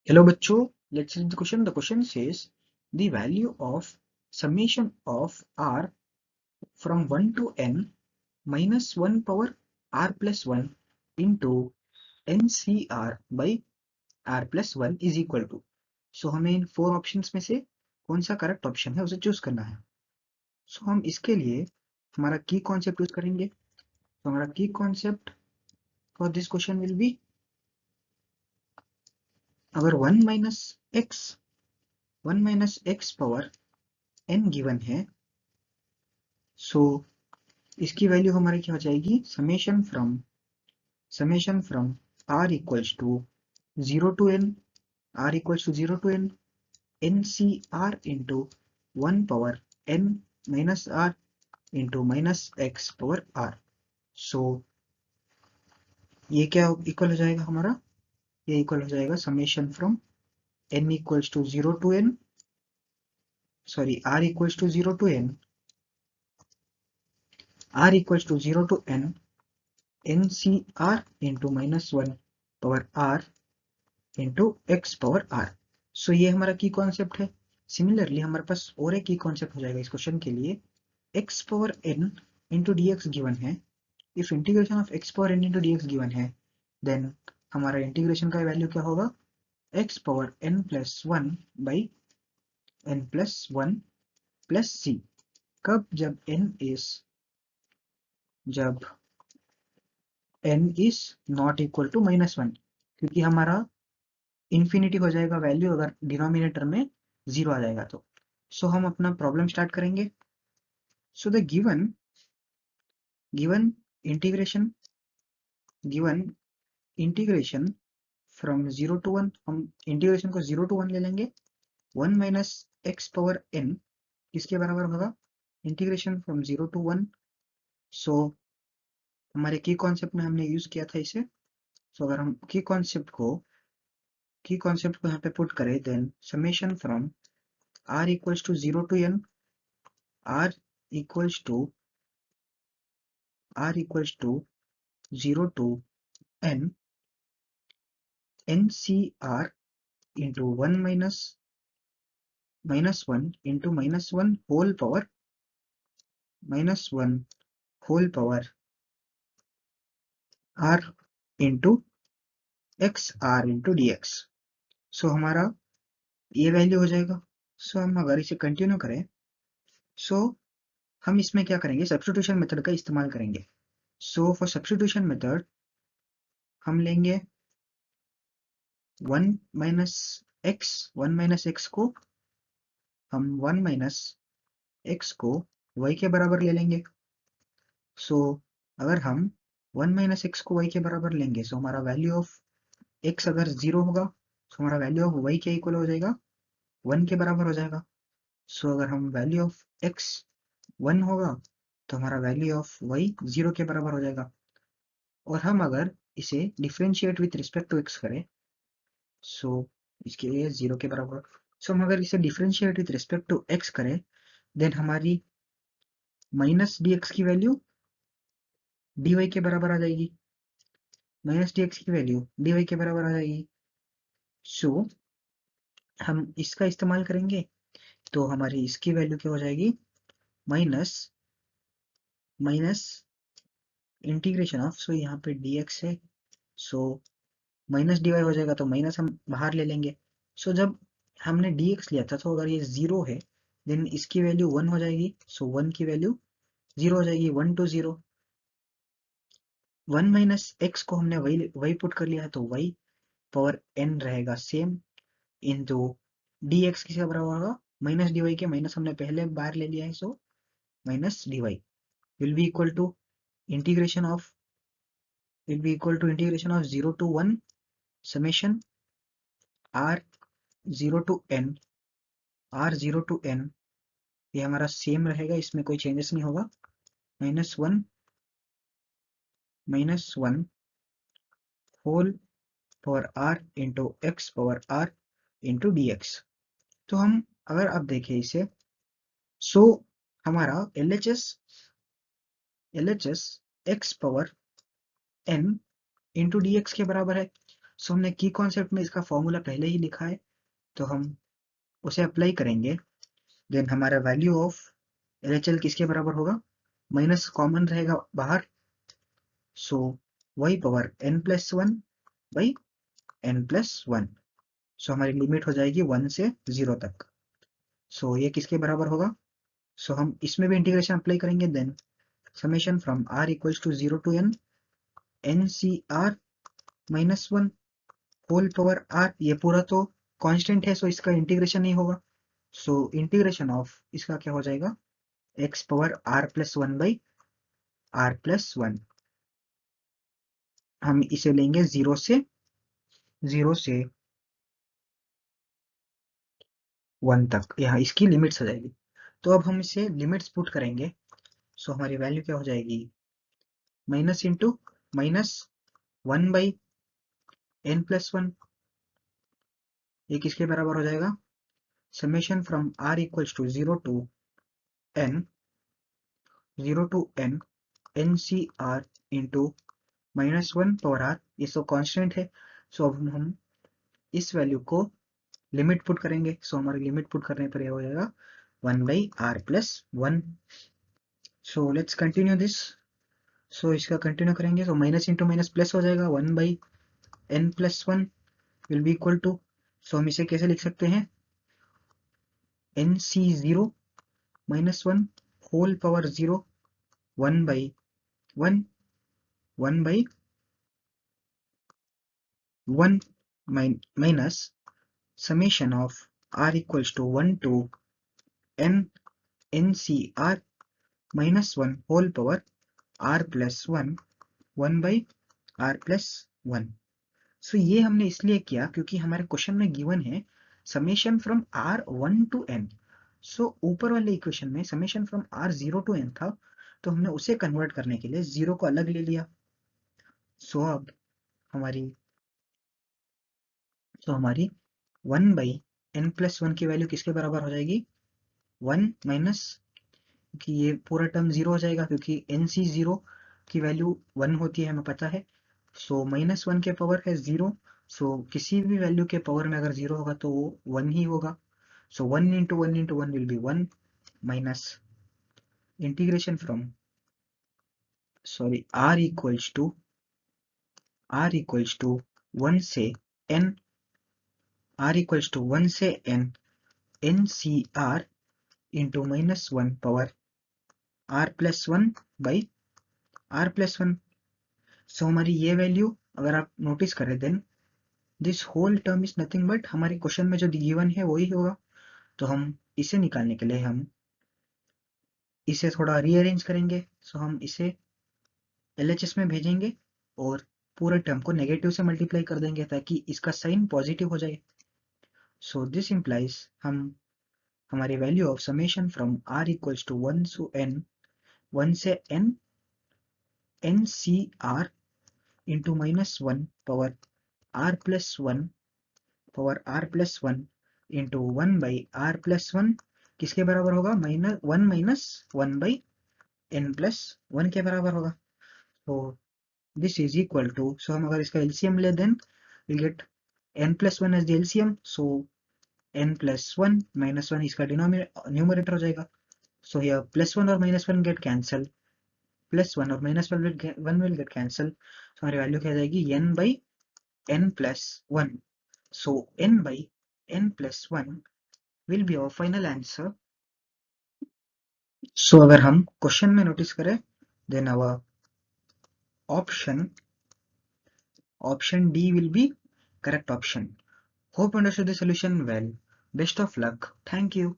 Hello बच्चों, let's read the question. The question says the value of summation of r from 1 to n minus 1 power r plus 1 into ncr by r plus 1 is equal to. So हमें इन 4 options में से कौन सा correct option है उसे choose करना है. सो हम इसके लिए हमारा की कॉन्सेप्ट यूज करेंगे. तो हमारा key concept for this question will be, अगर 1 minus x power n given है, सो इसकी वैल्यू हमारी क्या हो जाएगी, summation from r equals to 0 to n, r equals to 0 to n ncr into 1 power n minus r into minus x power r. So ये क्या इक्वल हो जाएगा हमारा, ये इक्वल हो जाएगा summation from n equals to 0 to n, sorry r equals to 0 to n, r equals to 0 to n ncr into minus 1 power r into x power r. So ये हमारा की कॉन्सेप्ट है. Similarly हमारे पास और एक की concept हो जाएगा इस क्वेश्चन के लिए. X power n into d x given है. If integration of x power n into d x given है, देन हमारा इंटीग्रेशन का वैल्यू क्या होगा, x power n plus one by n plus one plus c. कब, जब n is not equal to minus one, क्योंकि हमारा infinity हो जाएगा वैल्यू अगर डिनोमिनेटर में जीरो आ जाएगा तो. सो हम अपना प्रॉब्लम स्टार्ट करेंगे. So the given integration from 0 to 1, हम इंटीग्रेशन को 0 to 1 ले लेंगे. 1 माइनस एक्स पावर एन किसके बराबर होगा, इंटीग्रेशन फ्रॉम 0 to 1. सो हमारे की कॉन्सेप्ट में हमने यूज किया था इसे. सो अगर हम की कॉन्सेप्ट को यहाँ पे पुट करें, then summation from r equals to 0 to n, r equals to 0 to n ncr into 1 minus 1 into minus 1 whole power r into x r into dx. सो हमारा ये वैल्यू हो जाएगा. सो हम अगर इसे कंटिन्यू करें, सो हम इसमें क्या करेंगे, सब्स्टिट्यूशन मेथड का इस्तेमाल करेंगे. सो फॉर सब्स्टिट्यूशन मेथड हम लेंगे 1 माइनस एक्स को हम 1 माइनस एक्स को y के बराबर ले लेंगे. सो अगर हम 1 माइनस एक्स को y के बराबर लेंगे, सो हमारा वैल्यू ऑफ x अगर 0 होगा, सो हमारा वैल्यू ऑफ y के इक्वल हो जाएगा, 1 के बराबर हो जाएगा. सो अगर हम वैल्यू ऑफ x 1 होगा, तो हमारा वैल्यू ऑफ y 0 के बराबर हो जाएगा. और हम अगर इसे differentiate with respect to x करें, सो इसके लिए 0 के बराबर. सो हम अगर इसे differentiate with respect to x करें, देन हमारी माइनस dx की वैल्यू dy के बराबर आ जाएगी, माइनस dx की वैल्यू dy के बराबर आ जाएगी. सो हम इसका इस्तेमाल करेंगे, तो हमारी इसकी वैल्यू क्या हो जाएगी, माइनस इंटीग्रेशन ऑफ, सो यहाँ पे dx है, सो माइनस dy हो जाएगा, तो माइनस हम बाहर ले लेंगे. सो जब हमने dx लिया था, तो अगर ये 0 है, देन इसकी वैल्यू 1 हो जाएगी. सो 1 की वैल्यू 0 हो जाएगी, 1 to 0. 1 माइनस एक्स को हमने वही पुट कर लिया है, तो y पावर n रहेगा सेम, इंटू dx किसके बराबर होगा, माइनस dy के, माइनस हमने पहले बार ले लिया है, so minus dy will be equal to integration of 0 to 1 summation r 0 to n ये हमारा सेम रहेगा, इसमें कोई चेंजेस नहीं होगा. Minus one whole power r into x power r into dx. तो हम अगर आप देखें इसे, सो हमारा LHS x power n into dx के बराबर है. सो हमने की कॉन्सेप्ट में इसका फॉर्मूला पहले ही लिखा है, तो हम उसे अप्लाई करेंगे। देन हमारा वैल्यू ऑफ LHL किसके बराबर होगा, माइनस कॉमन रहेगा बाहर, सो y power n+1 by n+1। सो हमारी लिमिट हो जाएगी 1 से 0 तक। सो ये किसके बराबर होगा, सो हम इसमें भी इंटीग्रेशन अप्लाई करेंगे। Then summation from r equals to 0 to n NCR -1 whole power r, ये पूरा तो कांस्टेंट है, सो इसका इंटीग्रेशन नहीं होगा। सो इंटीग्रेशन ऑफ इसका क्या हो जाएगा, x power r+1 by r+1। हम इसे लेंगे 0 से 1 तक, यहाँ इसकी लिमिट्स हो जाएगी। तो अब हम इसे लिमिट्स पुट करेंगे। सो हमारी वैल्यू क्या हो जाएगी, minus into minus 1 by n+1, ये किसके बराबर हो जाएगा, summation from r equals to 0 to n NCR into -1 power r, ये सब कांस्टेंट है। सो अब हम इस वैल्यू को लिमिट पुट करेंगे। सो हमारी लिमिट पुट करने पर यह हो जाएगा 1 by r+1। So let's continue this. So इसका कंटिन्यू करेंगे, तो माइनस इंटू माइनस प्लस हो जाएगा, 1 by n+1 will be equal to, so हम इसे कैसे लिख सकते हैं, NC0 -1 whole power 0 1 by 1 1 by 1 minus summation of r equals to 1 to n NCR -1 whole power r+1 1 by r+1। So ये हमने इसलिए किया क्योंकि हमारे क्वेश्चन में गिवन है summation from r1 to n। So ऊपर वाले इक्वेशन में summation from r0 to n था, तो हमने उसे कन्वर्ट करने के लिए 0 को अलग ले लिया। सो अब हमारी 1 बाई n+1 की वैल्यू किसके बराबर हो जाएगी, 1 माइनस, कि ये पूरा टर्म 0 हो जाएगा क्योंकि NC0 की वैल्यू 1 होती है, हमें पता है। सो -1 के पावर है 0, सो किसी भी वैल्यू के पावर में अगर 0 होगा तो वो 1 ही होगा। So 1 into 1 into 1 will be 1 minus integration from r equals to 1 से n, r इक्वल्स टू 1 से n NCR into -1 power r+1 by r+1। So हमारी ये वैल्यू अगर आप नोटिस करें, then this whole term is nothing but, हमारे question में जो गिवन है वही होगा। तो हम इसे निकालने के लिए हम इसे थोड़ा रीअरेंज करेंगे। सो हम इसे LHS में भेजेंगे और पूरे टर्म को नेगेटिव से मल्टीप्लाई कर देंगे ताकि इसका साइन पॉजिटिव हो जाए। सो दिस इम्प्लाइज हम हमारी वैल्यू of summation from r equals to 1 to n 1 से n NCR into -1 power r+1 into 1 by r+1 किसके बराबर होगा, -1 माइनस 1 बाई n+1 के बराबर होगा। तो this is equal to, so हम अगर इसका एलसीएम ले दें will get n+1 as the LCM. So n+1 -1 इसका न्यूमरेटर हो जाएगा। सो हियर +1 और -1 गेट कैंसल, +1 और -1 विल गेट कैंसल। सो हमारी वैल्यू क्या आ जाएगी, n by n+1। So n by n+1 will be our final answer. So अगर हम क्वेश्चन में नोटिस करें, then our option D will be correct option. Hope you understood the solution well. Best of luck. Thank you.